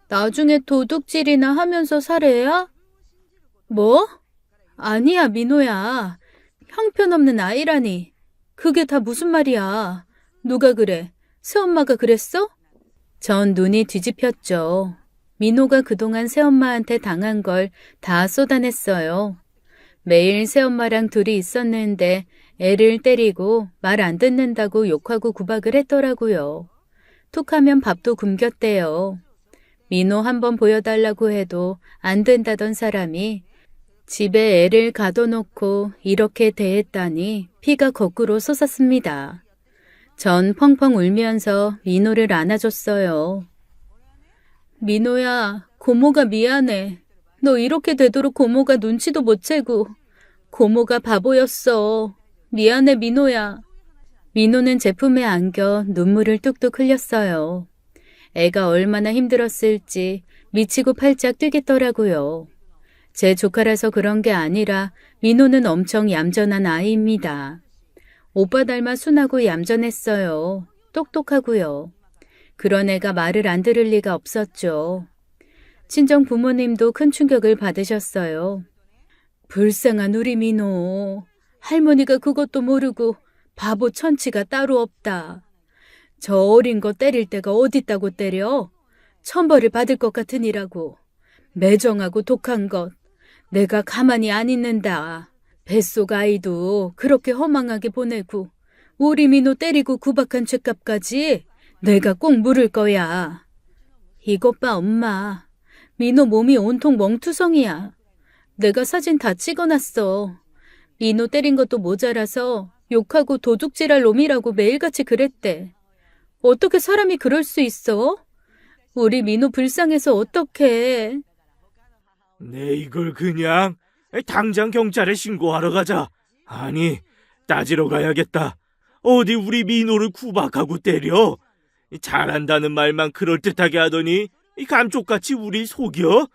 나중에 도둑질이나 하면서 살 애야? 뭐? 아니야, 민호야. 형편없는 아이라니. 그게 다 무슨 말이야. 누가 그래? 새엄마가 그랬어? 전 눈이 뒤집혔죠. 민호가 그동안 새엄마한테 당한 걸 다 쏟아냈어요. 매일 새엄마랑 둘이 있었는데 애를 때리고 말 안 듣는다고 욕하고 구박을 했더라고요. 툭하면 밥도 굶겼대요. 민호 한번 보여달라고 해도 안 된다던 사람이 집에 애를 가둬놓고 이렇게 대했다니 피가 거꾸로 솟았습니다. 전 펑펑 울면서 민호를 안아줬어요. 민호야, 고모가 미안해. 너 이렇게 되도록 고모가 눈치도 못 채고 고모가 바보였어. 미안해, 민호야. 민호는 제 품에 안겨 눈물을 뚝뚝 흘렸어요. 애가 얼마나 힘들었을지 미치고 팔짝 뛰겠더라고요. 제 조카라서 그런 게 아니라 민호는 엄청 얌전한 아이입니다. 오빠 닮아 순하고 얌전했어요. 똑똑하고요. 그런 애가 말을 안 들을 리가 없었죠. 친정 부모님도 큰 충격을 받으셨어요. 불쌍한 우리 민호. 할머니가 그것도 모르고 바보 천치가 따로 없다. 저 어린 거 때릴 때가 어딨다고 때려? 천벌을 받을 것 같으니라고. 매정하고 독한 것. 내가 가만히 안 있는다. 뱃속 아이도 그렇게 허망하게 보내고 우리 민호 때리고 구박한 죄값까지 내가 꼭 물을 거야. 이것 봐, 엄마. 민호 몸이 온통 멍투성이야. 내가 사진 다 찍어놨어. 민호 때린 것도 모자라서 욕하고 도둑질할 놈이라고 매일같이 그랬대. 어떻게 사람이 그럴 수 있어? 우리 민호 불쌍해서 어떡해. 내 이걸 그냥 당장 경찰에 신고하러 가자. 아니, 따지러 가야겠다. 어디 우리 민호를 구박하고 때려? 잘한다는 말만 그럴듯하게 하더니 감쪽같이 우리 속여?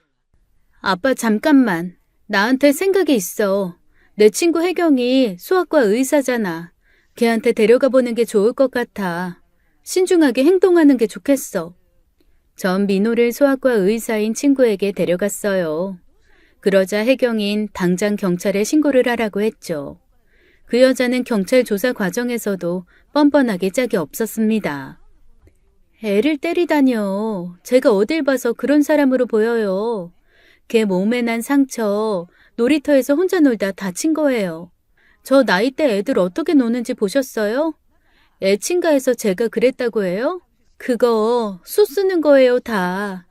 아빠 잠깐만. 나한테 생각이 있어. 내 친구 혜경이 수학과 의사잖아. 걔한테 데려가 보는 게 좋을 것 같아. 신중하게 행동하는 게 좋겠어. 전 민호를 수학과 의사인 친구에게 데려갔어요. 그러자 혜경인 당장 경찰에 신고를 하라고 했죠. 그 여자는 경찰 조사 과정에서도 뻔뻔하게 짝이 없었습니다. 애를 때리다뇨. 제가 어딜 봐서 그런 사람으로 보여요. 걔 몸에 난 상처 놀이터에서 혼자 놀다 다친 거예요. 저 나이 때 애들 어떻게 노는지 보셨어요? 애친가해서 제가 그랬다고 해요? 그거 수 쓰는 거예요, 다.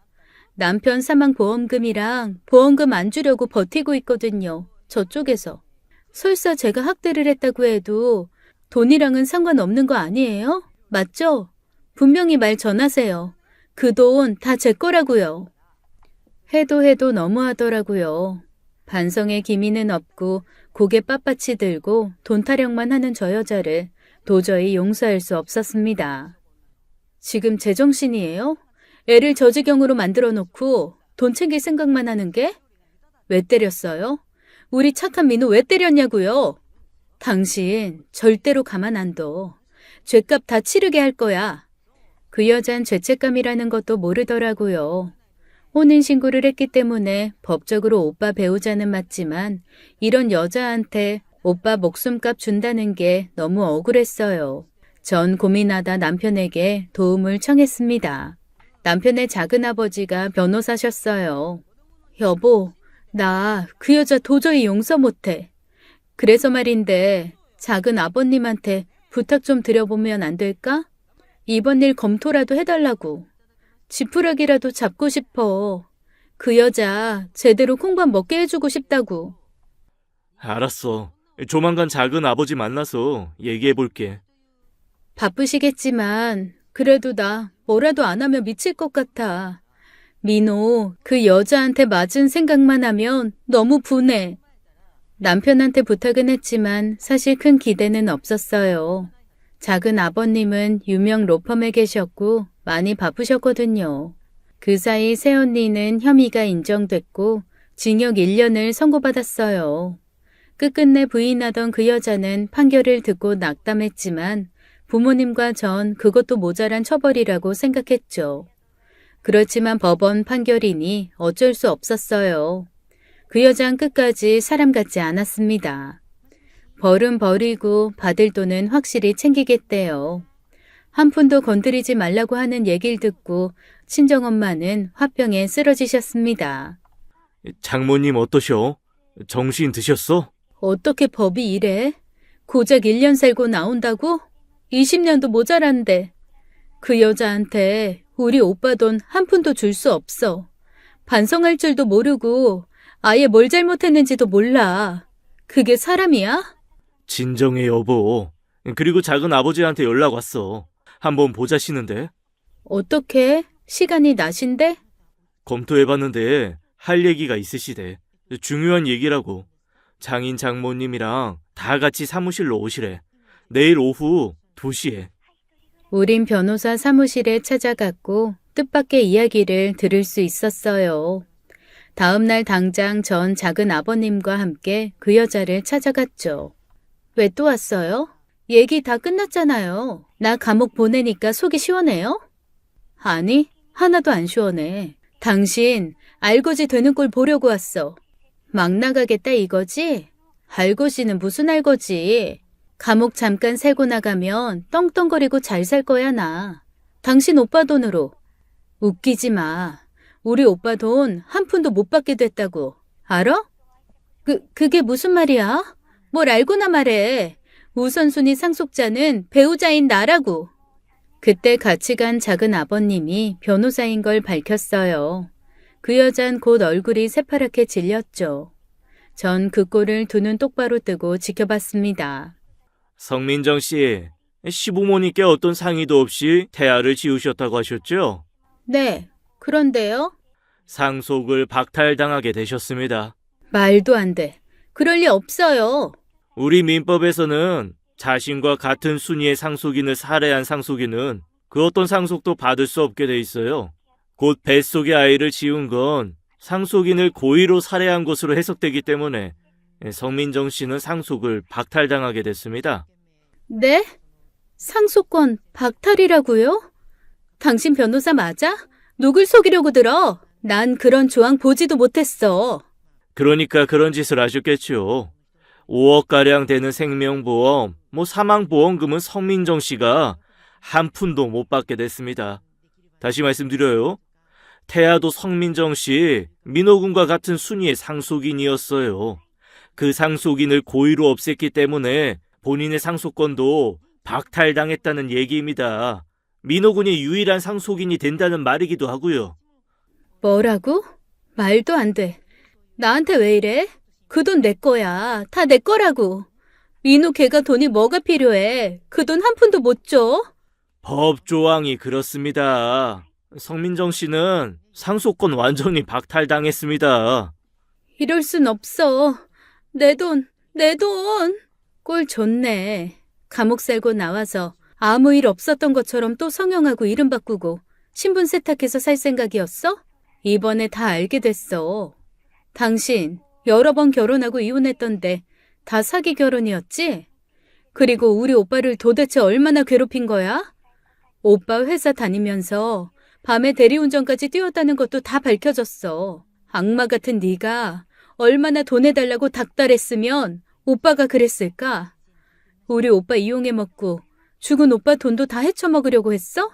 남편 사망 보험금이랑 보험금 안 주려고 버티고 있거든요. 저쪽에서. 설사 제가 학대를 했다고 해도 돈이랑은 상관없는 거 아니에요? 맞죠? 분명히 말 전하세요. 그 돈 다 제 거라고요. 해도 너무하더라고요. 반성의 기미는 없고 고개 빳빳이 들고 돈 타령만 하는 저 여자를 도저히 용서할 수 없었습니다. 지금 제정신이에요? 애를 저 지경으로 만들어 놓고 돈 챙길 생각만 하는 게? 왜 때렸어요? 우리 착한 민호 왜 때렸냐고요? 당신 절대로 가만 안 둬. 죄값 다 치르게 할 거야. 그 여잔 죄책감이라는 것도 모르더라고요. 혼인신고를 했기 때문에 법적으로 오빠 배우자는 맞지만 이런 여자한테 오빠 목숨값 준다는 게 너무 억울했어요. 전 고민하다 남편에게 도움을 청했습니다. 남편의 작은아버지가 변호사셨어요. 여보, 나 그 여자 도저히 용서 못해. 그래서 말인데 작은 아버님한테 부탁 좀 드려보면 안 될까? 이번 일 검토라도 해달라고. 지푸라기라도 잡고 싶어. 그 여자 제대로 콩밥 먹게 해주고 싶다고. 알았어. 조만간 작은 아버지 만나서 얘기해볼게. 바쁘시겠지만 그래도 나 뭐라도 안 하면 미칠 것 같아. 민호 그 여자한테 맞은 생각만 하면 너무 분해. 남편한테 부탁은 했지만 사실 큰 기대는 없었어요. 작은 아버님은 유명 로펌에 계셨고 많이 바쁘셨거든요. 그 사이 새언니는 혐의가 인정됐고 징역 1년을 선고받았어요. 끝끝내 부인하던 그 여자는 판결을 듣고 낙담했지만 부모님과 전 그것도 모자란 처벌이라고 생각했죠. 그렇지만 법원 판결이니 어쩔 수 없었어요. 그 여자는 끝까지 사람 같지 않았습니다. 벌은 버리고 받을 돈은 확실히 챙기겠대요. 한 푼도 건드리지 말라고 하는 얘기를 듣고 친정엄마는 화병에 쓰러지셨습니다. 장모님 어떠셔? 정신 드셨어? 어떻게 법이 이래? 고작 1년 살고 나온다고? 20년도 모자란데. 그 여자한테 우리 오빠 돈 한 푼도 줄 수 없어. 반성할 줄도 모르고 아예 뭘 잘못했는지도 몰라. 그게 사람이야? 진정해 여보. 그리고 작은 아버지한테 연락 왔어. 한번 보자시는데. 어떻게? 시간이 나신데? 검토해봤는데 할 얘기가 있으시대. 중요한 얘기라고. 장인 장모님이랑 다 같이 사무실로 오시래. 내일 오후 2시에. 우린 변호사 사무실에 찾아갔고 뜻밖의 이야기를 들을 수 있었어요. 다음 날 당장 전 작은 아버님과 함께 그 여자를 찾아갔죠. 왜 또 왔어요? 얘기 다 끝났잖아요. 나 감옥 보내니까 속이 시원해요? 아니, 하나도 안 시원해. 당신 알거지 되는 꼴 보려고 왔어. 막 나가겠다 이거지? 알거지는 무슨 알거지? 감옥 잠깐 살고 나가면 떵떵거리고 잘 살 거야 나. 당신 오빠 돈으로. 웃기지 마. 우리 오빠 돈 한 푼도 못 받게 됐다고. 알아? 그게 무슨 말이야? 뭘 알고나 말해. 우선순위 상속자는 배우자인 나라고. 그때 같이 간 작은 아버님이 변호사인 걸 밝혔어요. 그 여잔 곧 얼굴이 새파랗게 질렸죠. 전 그 꼴을 두 눈 똑바로 뜨고 지켜봤습니다. 성민정 씨, 시부모님께 어떤 상의도 없이 태아를 지우셨다고 하셨죠? 네, 그런데요? 상속을 박탈당하게 되셨습니다. 말도 안 돼. 그럴 리 없어요. 우리 민법에서는 자신과 같은 순위의 상속인을 살해한 상속인은 그 어떤 상속도 받을 수 없게 돼 있어요. 곧 뱃속의 아이를 지운 건 상속인을 고의로 살해한 것으로 해석되기 때문에 성민정 씨는 상속을 박탈당하게 됐습니다. 네? 상속권 박탈이라고요? 당신 변호사 맞아? 누굴 속이려고 들어? 난 그런 조항 보지도 못했어. 그러니까 그런 짓을 하셨겠죠. 5억가량 되는 생명보험, 사망보험금은 성민정 씨가 한 푼도 못 받게 됐습니다. 다시 말씀드려요. 태아도 성민정 씨, 민호군과 같은 순위의 상속인이었어요. 그 상속인을 고의로 없앴기 때문에 본인의 상속권도 박탈당했다는 얘기입니다. 민호군이 유일한 상속인이 된다는 말이기도 하고요. 뭐라고? 말도 안 돼. 나한테 왜 이래? 그 돈 내 거야. 다 내 거라고. 민호 걔가 돈이 뭐가 필요해. 그 돈 한 푼도 못 줘. 법 조항이 그렇습니다. 성민정 씨는 상속권 완전히 박탈당했습니다. 이럴 순 없어. 내 돈, 내 돈. 꼴 좋네. 감옥 살고 나와서 아무 일 없었던 것처럼 또 성형하고 이름 바꾸고 신분 세탁해서 살 생각이었어? 이번에 다 알게 됐어. 당신 여러 번 결혼하고 이혼했던데 다 사기 결혼이었지? 그리고 우리 오빠를 도대체 얼마나 괴롭힌 거야? 오빠 회사 다니면서 밤에 대리운전까지 뛰었다는 것도 다 밝혀졌어. 악마 같은 네가 얼마나 돈 해달라고 닥달했으면 오빠가 그랬을까? 우리 오빠 이용해 먹고 죽은 오빠 돈도 다 헤쳐먹으려고 했어?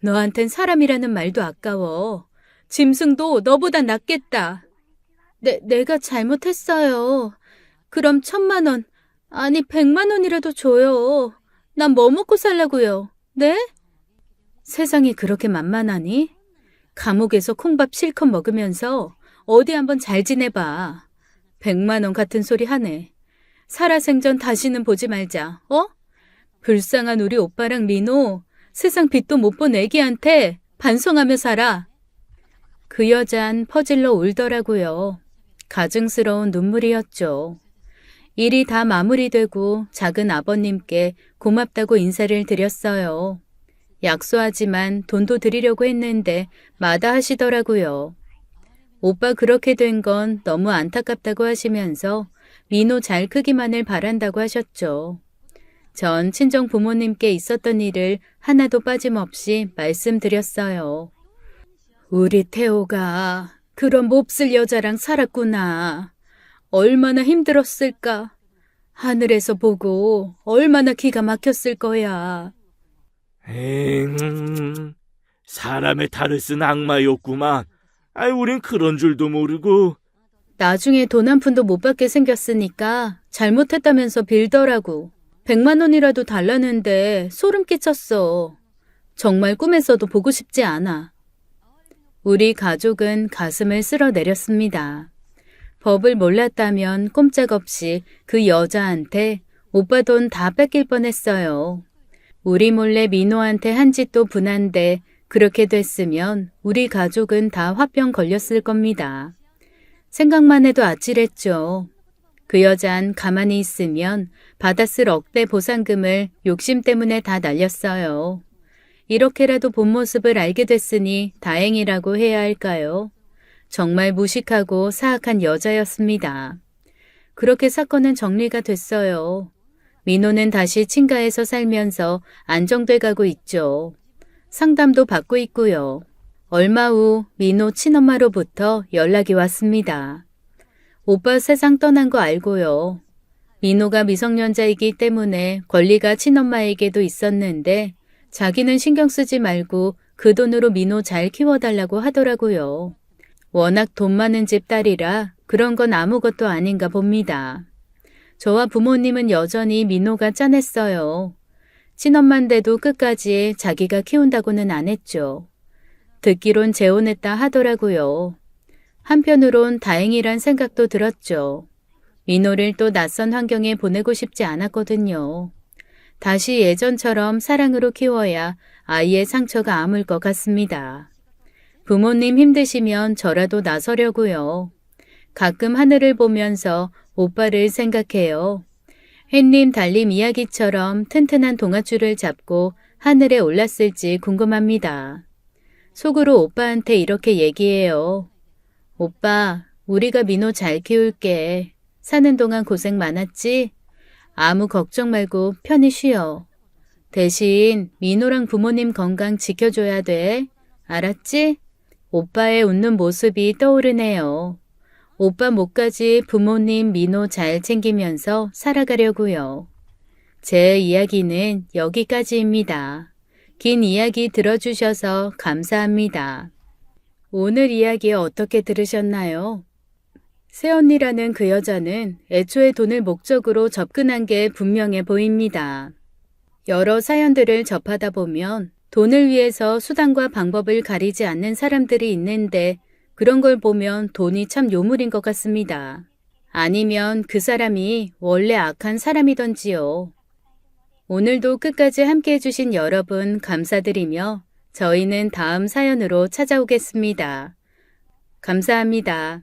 너한텐 사람이라는 말도 아까워. 짐승도 너보다 낫겠다. 내가 잘못했어요. 그럼 1,000만 원, 아니 100만 원이라도 줘요. 난 뭐 먹고 살라고요? 네? 세상이 그렇게 만만하니? 감옥에서 콩밥 실컷 먹으면서 어디 한번 잘 지내봐. 100만 원 같은 소리 하네. 살아생전 다시는 보지 말자, 어? 불쌍한 우리 오빠랑 민호, 세상 빛도 못 본 애기한테 반성하며 살아. 그 여잔 퍼질러 울더라고요. 가증스러운 눈물이었죠. 일이 다 마무리되고 작은 아버님께 고맙다고 인사를 드렸어요. 약소하지만 돈도 드리려고 했는데 마다하시더라고요. 오빠 그렇게 된 건 너무 안타깝다고 하시면서 민호 잘 크기만을 바란다고 하셨죠. 전 친정 부모님께 있었던 일을 하나도 빠짐없이 말씀드렸어요. 우리 태호가 그런 몹쓸 여자랑 살았구나. 얼마나 힘들었을까. 하늘에서 보고 얼마나 기가 막혔을 거야. 엥, 사람의 탈을 쓴 악마였구만. 아이, 우린 그런 줄도 모르고. 나중에 돈 한 푼도 못 받게 생겼으니까 잘못했다면서 빌더라고. 100만 원이라도 달라는데 소름 끼쳤어. 정말 꿈에서도 보고 싶지 않아. 우리 가족은 가슴을 쓸어내렸습니다. 법을 몰랐다면 꼼짝없이 그 여자한테 오빠 돈 다 뺏길 뻔했어요. 우리 몰래 민호한테 한 짓도 분한데 그렇게 됐으면 우리 가족은 다 화병 걸렸을 겁니다. 생각만 해도 아찔했죠. 그 여잔 가만히 있으면 받았을 억대 보상금을 욕심 때문에 다 날렸어요. 이렇게라도 본 모습을 알게 됐으니 다행이라고 해야 할까요? 정말 무식하고 사악한 여자였습니다. 그렇게 사건은 정리가 됐어요. 민호는 다시 친가에서 살면서 안정돼 가고 있죠. 상담도 받고 있고요. 얼마 후 민호 친엄마로부터 연락이 왔습니다. 오빠 세상 떠난 거 알고요. 민호가 미성년자이기 때문에 권리가 친엄마에게도 있었는데 자기는 신경 쓰지 말고 그 돈으로 민호 잘 키워달라고 하더라고요. 워낙 돈 많은 집 딸이라 그런 건 아무것도 아닌가 봅니다. 저와 부모님은 여전히 민호가 짠했어요. 친엄마인데도 끝까지 자기가 키운다고는 안 했죠. 듣기론 재혼했다 하더라고요. 한편으론 다행이란 생각도 들었죠. 민호를 또 낯선 환경에 보내고 싶지 않았거든요. 다시 예전처럼 사랑으로 키워야 아이의 상처가 아물 것 같습니다. 부모님 힘드시면 저라도 나서려고요. 가끔 하늘을 보면서 오빠를 생각해요. 햇님 달님 이야기처럼 튼튼한 동아줄을 잡고 하늘에 올랐을지 궁금합니다. 속으로 오빠한테 이렇게 얘기해요. 오빠, 우리가 민호 잘 키울게. 사는 동안 고생 많았지? 아무 걱정 말고 편히 쉬어. 대신 민호랑 부모님 건강 지켜줘야 돼. 알았지? 오빠의 웃는 모습이 떠오르네요. 오빠 목까지 부모님 민호 잘 챙기면서 살아가려고요. 제 이야기는 여기까지입니다. 긴 이야기 들어주셔서 감사합니다. 오늘 이야기 어떻게 들으셨나요? 새언니라는 그 여자는 애초에 돈을 목적으로 접근한 게 분명해 보입니다. 여러 사연들을 접하다 보면 돈을 위해서 수단과 방법을 가리지 않는 사람들이 있는데 그런 걸 보면 돈이 참 요물인 것 같습니다. 아니면 그 사람이 원래 악한 사람이던지요. 오늘도 끝까지 함께 해주신 여러분 감사드리며 저희는 다음 사연으로 찾아오겠습니다. 감사합니다.